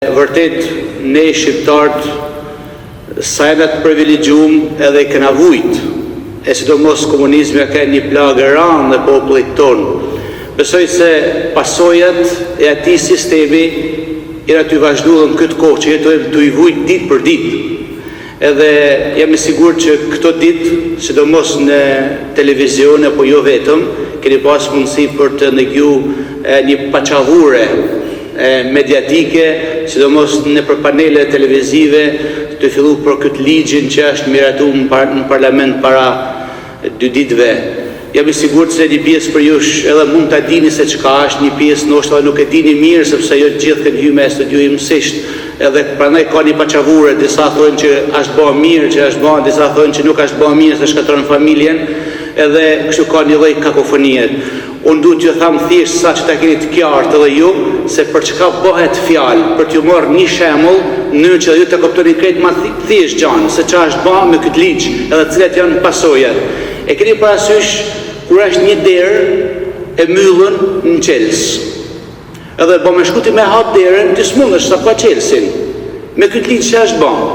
Vërtet, ne shqiptarët sajnat privilegjum edhe i kena vujt, e sidomos komunizmi ka një plagë rëndë në popullit tonë. Besoj se pasojat e atij sistemi janë të vazhduar në këtë kohë që jetojmë të i vujt ditë për ditë. Edhe jam i sigurt që këto ditë, sidomos në televizion apo jo vetëm, keni pas mundësi për të ndëgjuar një paçavure mediatike, sidomos në për panele televizive, të fillu për këtë ligjin që është miratuar në parlament para 2 ditëve. Jam i sigurt se një pjesë për jush edhe mund ta dini se çka është, një pjesë ndoshta nuk e dini mirë sepse jo të gjithë kanë hyrë me studiu mësisht. Edhe prandaj ka një paçavure, disa thonë që është bërë mirë, që është bërë, disa thonë që nuk është bërë mirë, se shkatron familjen, edhe kështu ka një lloj kakofonie. Unë duhet t'ju tham thjesht sa që ta keni të qartë edhe ju, se për çka bëhet fjalë, për t'ju marrë një shembull, në që ju të kuptoni krejt më thjesht gjanë, se ç'a është bërë me këtë ligj, edhe cilat janë pasojat. E keni parasysh kur është një derë e mbyllën në Chelsea. Edhe po me shkuti me hap derën, ti s'mundesh sa ka Chelsea. Me këtë ligj që është bërë.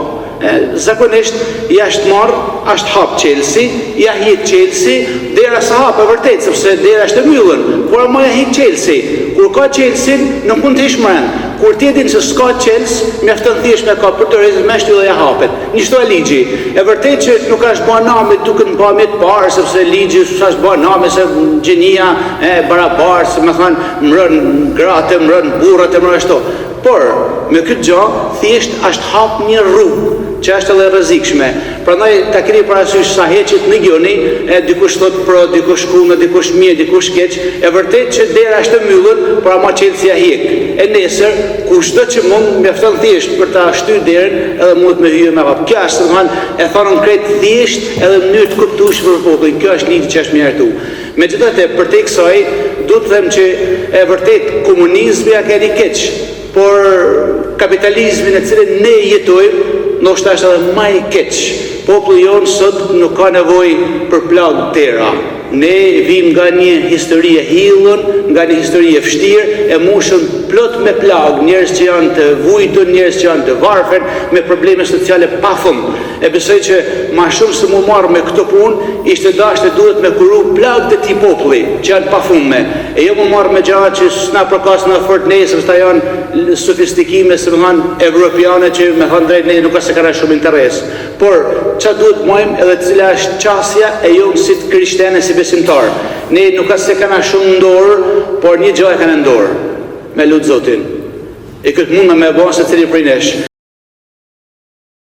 Zakonisht jashtë marr, është hap Chelsea, ja hik Chelsea, dera sa hap e vërtet, sepse dera është e mbyllur, por më ja hik Chelsea. Kur ka Chelsea, nuk mund të ish mbrend. Kur ti e din se s'ka Chelsea, mjafton thjesht me ka për të rrezë me shtylla ja hapet. Një shto e ligji. E vërtet që nuk është bërë nami duke në pamje të parë, sepse ligji s'është bërë nami se gjenia e barabarë, se më thënë mërën gratë, mërën burrat e mërën ashtu. Por, me këtë gjë, thjesht është hap një rrugë që është edhe rrezikshme. Prandaj ta keni parasysh sa heqet në gjoni, dikush thot pro, dikush kundër, dikush mirë, dikush keq, e vërtet që dera është e mbyllur, por ama Chelsea hiq. E nesër, kushdo që mund mjafton thjesht për ta shtyr derën, edhe mund të më hyjë me hap. Kjo është, domethënë, e thonë krejt thjesht edhe në mënyrë të kuptueshme për popullin. Kjo është ligji që është miratuar. Megjithatë, për te kësaj, duhet të them që e vërtet komunizmi ka një keq, por kapitalizmin e cilin ne jetojmë, ndoshta është edhe më i keq. Populli jonë sot nuk ka nevojë për plagë tëra. Ne vim nga një histori e hillur, nga një histori e vështirë, e mbushur plot me plagë, njerëz që janë të vujtur, njerëz që janë të varfër, me probleme sociale pafund. E besoj që më shumë se mu marr me këtë punë, ishte dashur duhet me kuru plagët e këtij populli, që janë pafundme. E jo më marr me gjëra që s'na përkas në fort ne, sepse ata janë sofistikime, se më thanë evropiane që me thënë drejt ne nuk ka se kanë shumë interes. Por ç'a duhet mojmë edhe cila është qasja e jonë si krishterë, si besimtar. Ne nuk ka se kanë shumë në dorë, por një gjë e kanë në dorë. Me lut Zotin. E këtë mund me bën se cili prej nesh.